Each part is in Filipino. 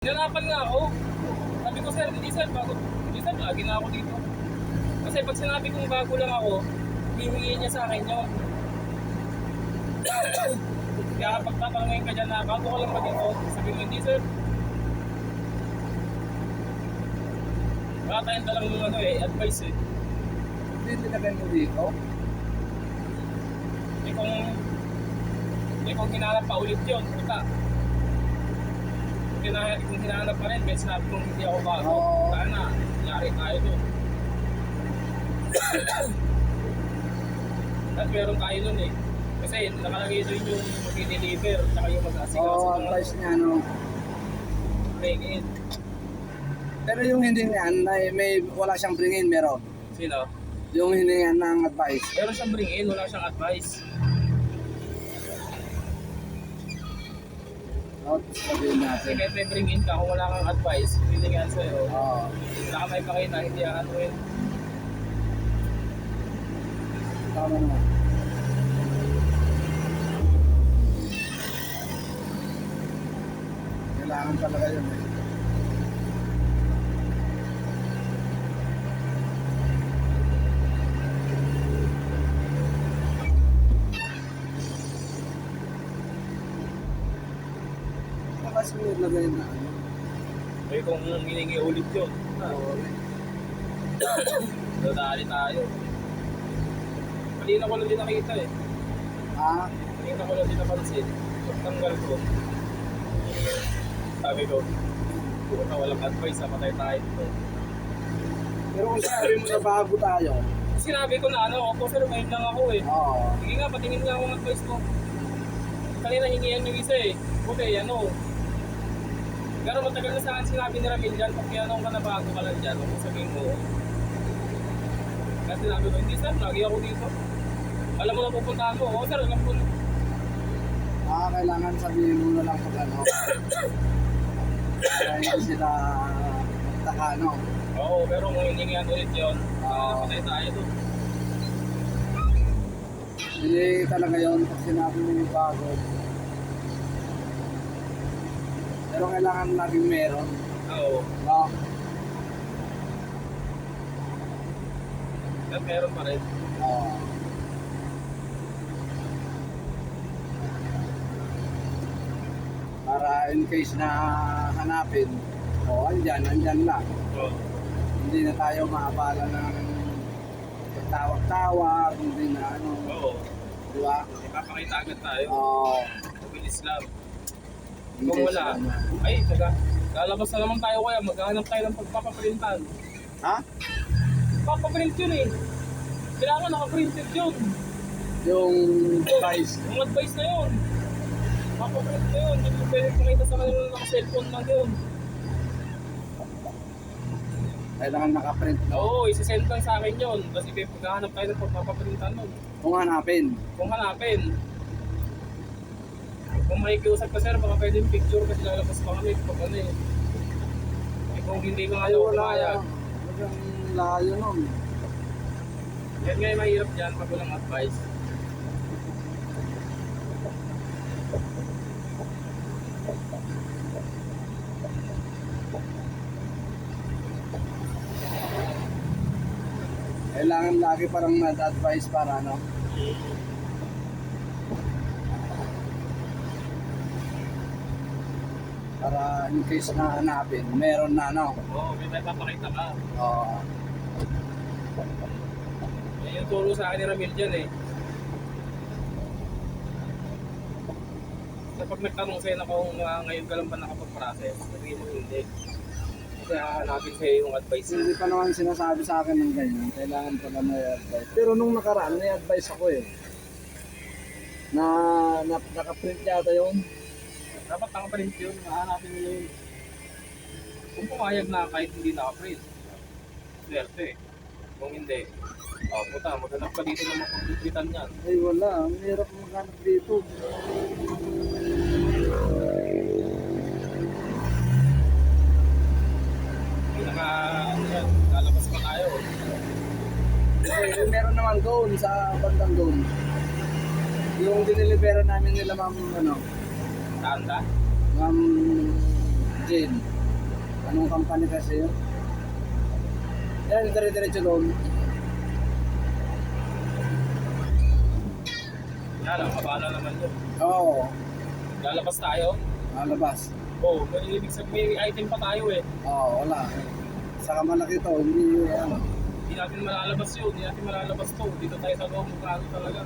Hinanapan nga ako. Sabi ko, sir, hindi sir, lagi na ako dito. Kasi pag sinabi kong bago lang ako, hihingi niya sa akin yun. Kaya kapag tatanungin ka dyan na, bago ka lang ba dito? Sabi mo, hindi sir. Baka tayong talang advice eh. Hindi nilagay mo dito? Kung hinanap pa ulit yun, puta. Kung hinanap pa rin, may sinabi kong hindi ako bago. Sana, nangyari tayo doon. At meron tayo nun eh. Kasi nakalagay doon yung mag-deliver, tsaka yung mag-asikaso. Oo, advice niya, no? Bring in. Pero yung hindi niyan, wala siyang bring in, meron. Sino? Yung hiningan ng advice. Meron siyang bring in, wala siyang advice. Sabihin Kasi natin. kahit may bring in ka, kung wala kang advice, hindi nga sa'yo. Oo. Wala ka may pakita, hindi ano eh. Tama naman. Kailangan talaga yun eh. Kasi nilagay na ano. Eh kung hiningi ulit yun, dadali tayo. Kanina ko lang din nakita eh. Ah, Kanina ko lang din napansin. Pagtanggal ko, sabi ko, puta walang advice, patay tayo dito. pero kung sabi mo na bago tayo. Sinabi ko na ako sir, ngayon lang ako eh. Oo. Sige nga, patingin nga ako ng advice ko. Kanina hingihan yung isa eh. Okay, Pero matagal na sa akin sinabi ni Ramil dyan, pag pianong ka na bago ka lang dyan, kung sabihin mo. Kasi sinabi ko, hindi sir, lagi ako dito. Alam mo na pupuntahan mo. Oo sir, alam ko na. Kailangan sabihin mo na lang pag ano. Kaya hindi sila magtaka, no? Oo, pero kung hiningihan ulit yun, patay tayo doon. Hindi talaga yun pag sinabi mo yung bago. Pero kailangan laging meron. Oo. No? At meron pa rin. Oo. Para in case na hanapin, andyan lang. Oo. Hindi na tayo maabala ng tawag-tawag, hindi na ano. Oo. Di ba? Ipapakita agad tayo. Oo. Mabilis lang. In Kung case wala, na- ay, lalabas na naman tayo kaya, maghahanap tayo ng pagpapaprintan. Ha? Papaprint yun eh. Kailangan nakaprinted yun. Yung price. Yung advice na yun. Papaprint na yun. Hindi mo pwede pakita sa kanila na naka-cellphone lang yun. Kailangan nakaprint. Oo, isisend lang sa akin yun. Tapos maghahanap tayo ng pagpapaprintan nun. Kung hanapin. Kung hanapin. Kung makikiusap ka sir, baka pwede yung picture kasi lalabas pa kami pag eh. Kung hindi ka Ay, ayaw wala. kumayag. Walang layo nun. Yan nga yung mahirap dyan pag walang advice. Kailangan lagi parang ad-advise para ano. Para in case na hanapin, meron na ano. Oo, may papakita ka. Oo. Yan yung turo sa akin ni Ramil dyan eh. Kapag nagtanong sa'yo na kung ngayon ka lang ba nakapag-process, sabihin mo hindi. Kasi hahanapin sa'yo yung advice. Hindi pa naman sinasabi sa akin ng ganyan. Kailangan pala may advice. Pero nung nakaraan, may advice ako eh. Naka-print yata yun. Dapat nakaprint yun, hahanapin mo yun. Kung pumayag na kahit hindi nakaprint, swerte. Kung hindi, puta, maghanap ka dito na mapagpitan yan. Ay wala, ang hirap maghanap dito. Yan, lalabas pa tayo. Meron naman doon sa bandang doon. Yung dinilibera namin nila ma'am, Tanda? ma'am Jane. Anong company kasi yun? Yan, dire-diretso doon. Yan lang, kabala naman yun. Oo, Lalabas tayo. malabas. Oo, may ibig sabihin, may item pa tayo eh. Oo, wala. Saka malaki to, hindi ano. Hindi natin malalabas yun, hindi natin malalabas to. Dito tayo sa loob, magkano talaga.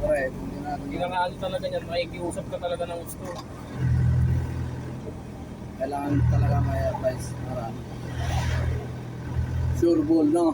Correct, hindi natin. Kinakaano talaga niyan, makikiusap ka talaga ng gusto. Kailangan talaga may advice. Marami. Sure ball, no?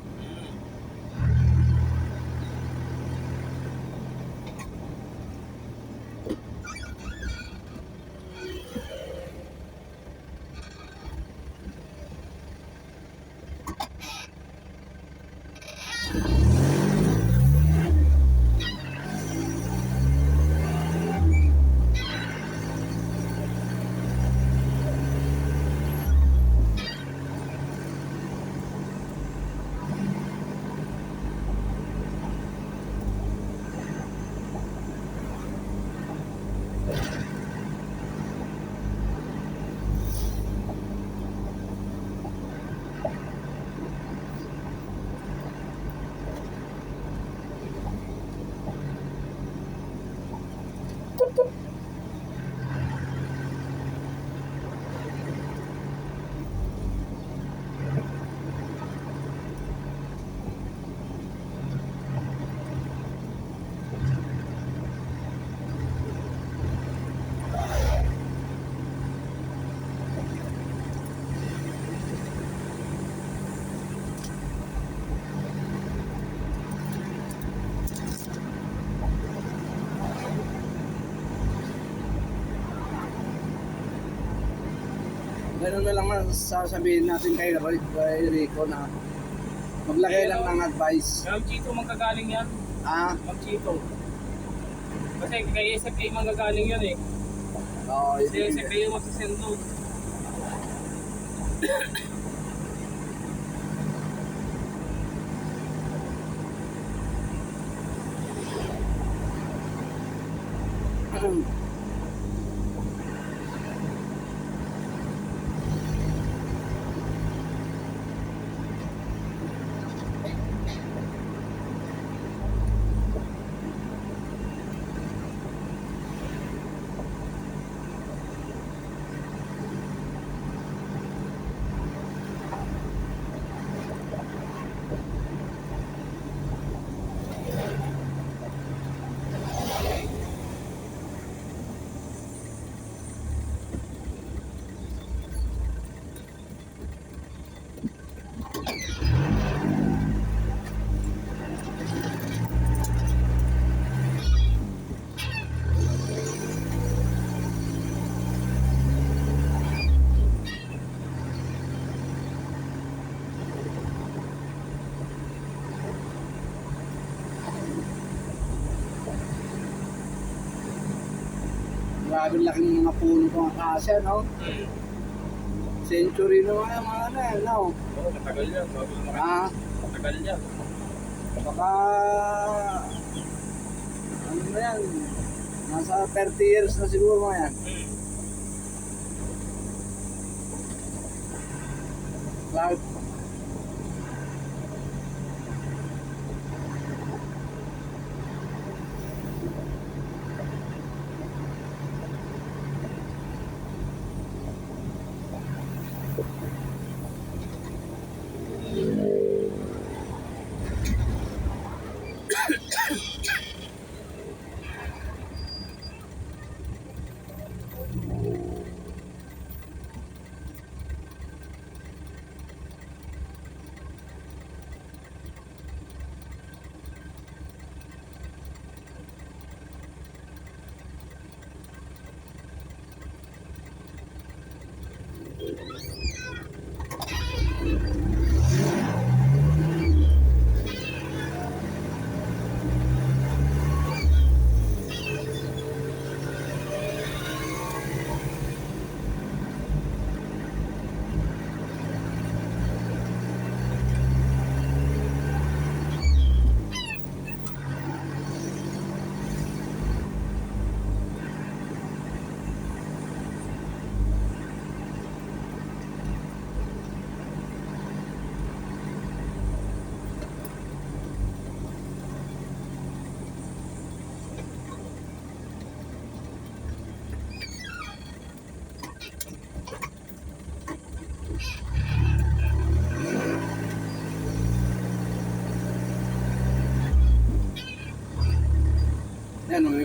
Ganun na lang sasabihin natin kay Roy, kay Rico na maglagay lang ng advice. Ma'am Chito, magkagaling yan. Ah, Ma'am Chito. Kasi kay SFA manggagaling yun eh. oo, Kasi SFA yung magsisend doon. grabe laking mga puno ko ang kasya, no? Century na mga ano yan, no? Oo, matagal yan. Bago lumaki. Ah, Matagal yan. baka ano na yan, nasa 30 years na siguro mga yan. Grabe.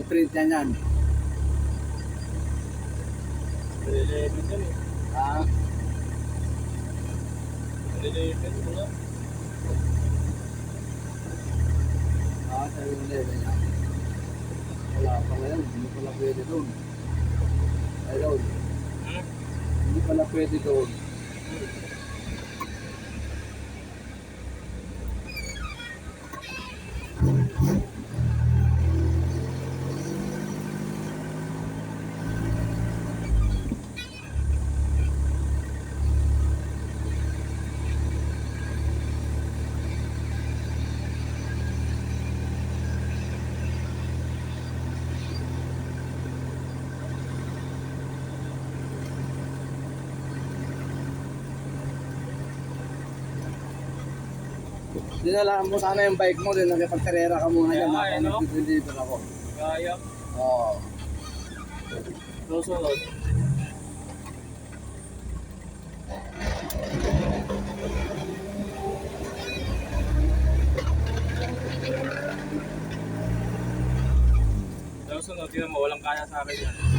print niya yan. Nililipin yan eh. Ah, Nililipin ko nga. sa yung level niya. Wala pa ngayon, hindi pala pwede doon. Ayun, Hmm? hindi pala pwede doon. Dinala mo sana yung bike mo, din nakipagkarera ka muna dyan. Kaya, Ako no? nag-deliver ako. Kaya. Oo. Susunod. Susunod, yun mo, walang kaya sa akin yan.